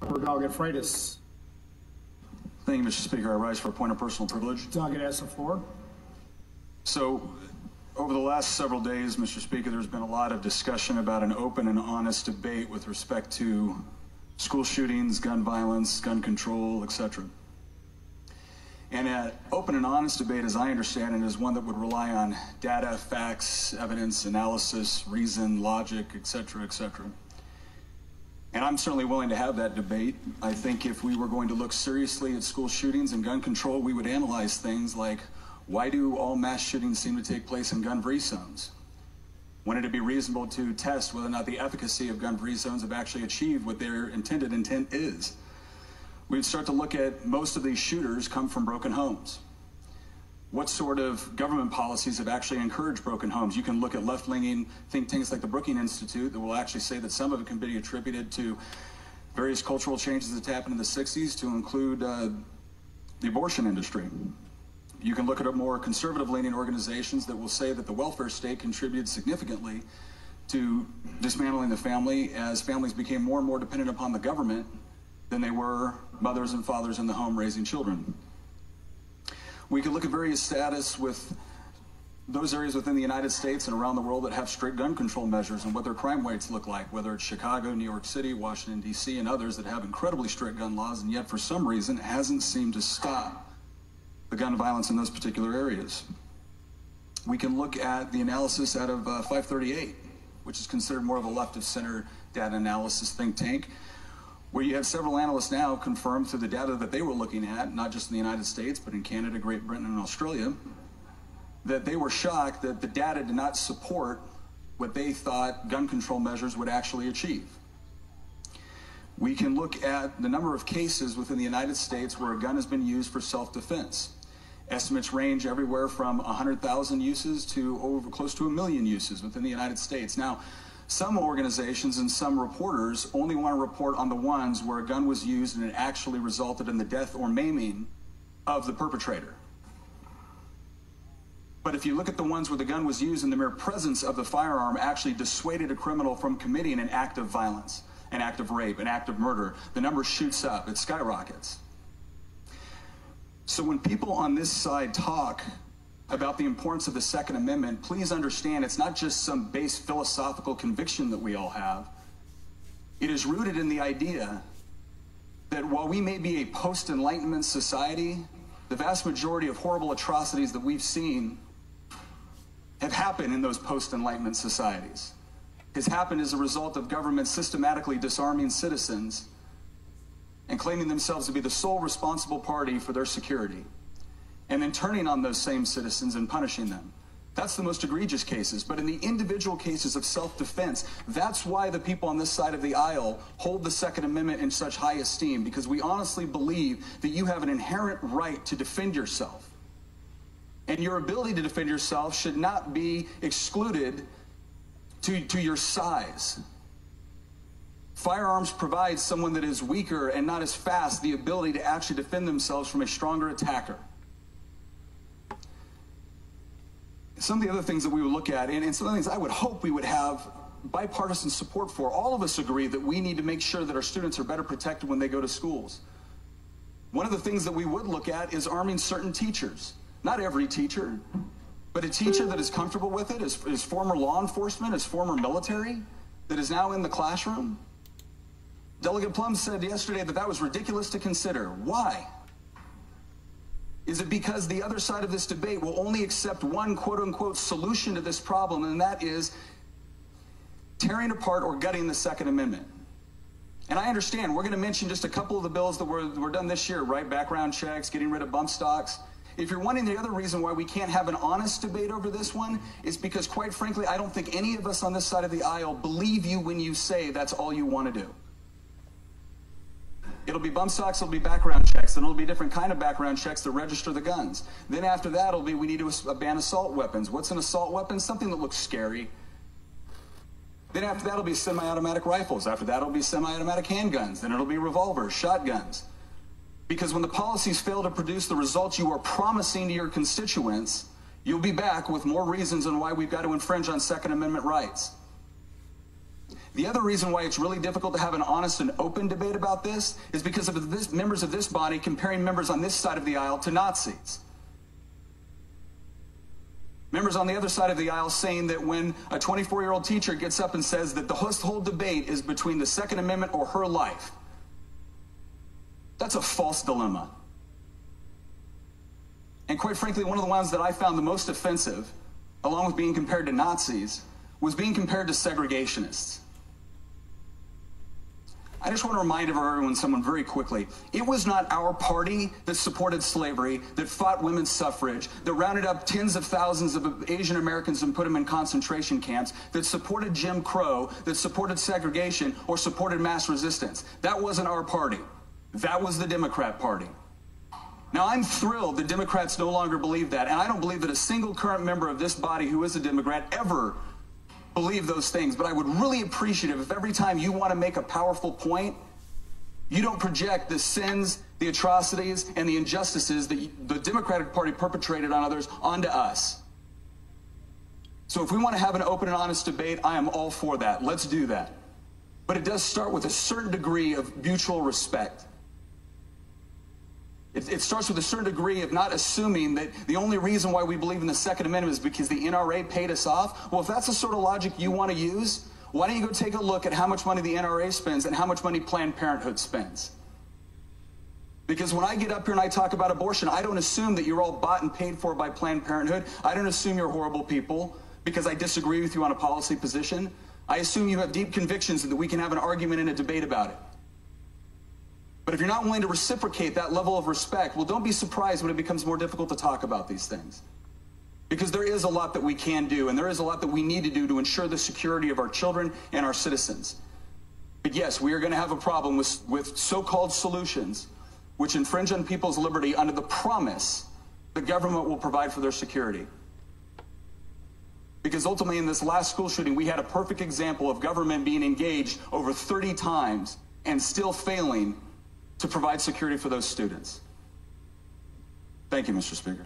Or Delegate Freitas. Thank you, Mr. Speaker. I rise for a point of personal privilege. Delegate has the floor. So, over the last several days, Mr. Speaker, there's been a lot of discussion about an open and honest debate with respect to school shootings, gun violence, gun control, etc. And an open and honest debate, as I understand it, is one that would rely on data, facts, evidence, analysis, reason, logic, etc., etc. And I'm certainly willing to have that debate. I think if we were going to look seriously at school shootings and gun control, we would analyze things like, why do all mass shootings seem to take place in gun-free zones? When it'd be reasonable to test whether or not the efficacy of gun-free zones have actually achieved what their intended intent is. We'd start to look at most of these shooters come from broken homes. What sort of government policies have actually encouraged broken homes? You can look at left-leaning think tanks like the Brookings Institute that will actually say that some of it can be attributed to various cultural changes that happened in the 60s, to include the abortion industry. You can look at more conservative-leaning organizations that will say that the welfare state contributed significantly to dismantling the family as families became more and more dependent upon the government than they were mothers and fathers in the home raising children. We could look at various status with those areas within the United States and around the world that have strict gun control measures and what their crime rates look like, whether it's Chicago, New York City, Washington, D.C., and others that have incredibly strict gun laws, and yet for some reason hasn't seemed to stop the gun violence in those particular areas. We can look at the analysis out of 538, which is considered more of a left-of-center data analysis think tank, where you have several analysts now confirm through the data that they were looking at, not just in the United States, but in Canada, Great Britain, and Australia, that they were shocked that the data did not support what they thought gun control measures would actually achieve. We can look at the number of cases within the United States where a gun has been used for self-defense. Estimates range everywhere from 100,000 uses to over close to 1 million uses within the United States. Now, some organizations and some reporters only want to report on the ones where a gun was used and it actually resulted in the death or maiming of the perpetrator. But if you look at the ones where the gun was used and the mere presence of the firearm actually dissuaded a criminal from committing an act of violence, an act of rape, an act of murder, the number shoots up, it skyrockets. So when people on this side talk about the importance of the Second Amendment, please understand it's not just some base philosophical conviction that we all have. It is rooted in the idea that while we may be a post-Enlightenment society, the vast majority of horrible atrocities that we've seen have happened in those post-Enlightenment societies. Has happened as a result of government systematically disarming citizens and claiming themselves to be the sole responsible party for their security, and then turning on those same citizens and punishing them. That's the most egregious cases. But in the individual cases of self-defense, that's why the people on this side of the aisle hold the Second Amendment in such high esteem, because we honestly believe that you have an inherent right to defend yourself. And your ability to defend yourself should not be excluded to your size. Firearms provide someone that is weaker and not as fast the ability to actually defend themselves from a stronger attacker. Some of the other things that we would look at, and some of the things I would hope we would have bipartisan support for. All of us agree that we need to make sure that our students are better protected when they go to schools. One of the things that we would look at is arming certain teachers. Not every teacher, but a teacher that is comfortable with it, is former law enforcement, is former military, that is now in the classroom. Delegate Plum said yesterday that that was ridiculous to consider. Why? Is it because the other side of this debate will only accept one quote-unquote solution to this problem, and that is tearing apart or gutting the Second Amendment? And I understand, we're going to mention just a couple of the bills that were done this year, right? Background checks, getting rid of bump stocks. If you're wondering the other reason why we can't have an honest debate over this one, is because, quite frankly, I don't think any of us on this side of the aisle believe you when you say that's all you want to do. It'll be bump stocks, it'll be background checks, then it'll be a different kind of background checks to register the guns. Then after that, it'll be we need to ban assault weapons. What's an assault weapon? Something that looks scary. Then after that, it'll be semi-automatic rifles. After that, it'll be semi-automatic handguns. Then it'll be revolvers, shotguns. Because when the policies fail to produce the results you are promising to your constituents, you'll be back with more reasons on why we've got to infringe on Second Amendment rights. The other reason why it's really difficult to have an honest and open debate about this is because of this, members of this body comparing members on this side of the aisle to Nazis. Members on the other side of the aisle saying that when a 24-year-old teacher gets up and says that the whole debate is between the Second Amendment or her life, that's a false dilemma. And quite frankly, one of the ones that I found the most offensive, along with being compared to Nazis, was being compared to segregationists. I just want to remind everyone someone very quickly. It was not our party that supported slavery, that fought women's suffrage, that rounded up tens of thousands of Asian Americans and put them in concentration camps, that supported Jim Crow, that supported segregation, or supported mass resistance. That wasn't our party. That was the Democrat Party. Now, I'm thrilled that Democrats no longer believe that, and I don't believe that a single current member of this body who is a Democrat ever believe those things, but I would really appreciate it if every time you want to make a powerful point, you don't project the sins, the atrocities, and the injustices that the Democratic Party perpetrated on others onto us. So if we want to have an open and honest debate, I am all for that. Let's do that. But it does start with a certain degree of mutual respect. It starts with a certain degree of not assuming that the only reason why we believe in the Second Amendment is because the NRA paid us off. Well, if that's the sort of logic you want to use, why don't you go take a look at how much money the NRA spends and how much money Planned Parenthood spends? Because when I get up here and I talk about abortion, I don't assume that you're all bought and paid for by Planned Parenthood. I don't assume you're horrible people because I disagree with you on a policy position. I assume you have deep convictions and that we can have an argument and a debate about it. But if you're not willing to reciprocate that level of respect, well, don't be surprised when it becomes more difficult to talk about these things. Because there is a lot that we can do, and there is a lot that we need to do to ensure the security of our children and our citizens. But yes, we are going to have a problem with so-called solutions which infringe on people's liberty under the promise the government will provide for their security. Because ultimately in this last school shooting, we had a perfect example of government being engaged over 30 times and still failing to provide security for those students. Thank you, Mr. Speaker.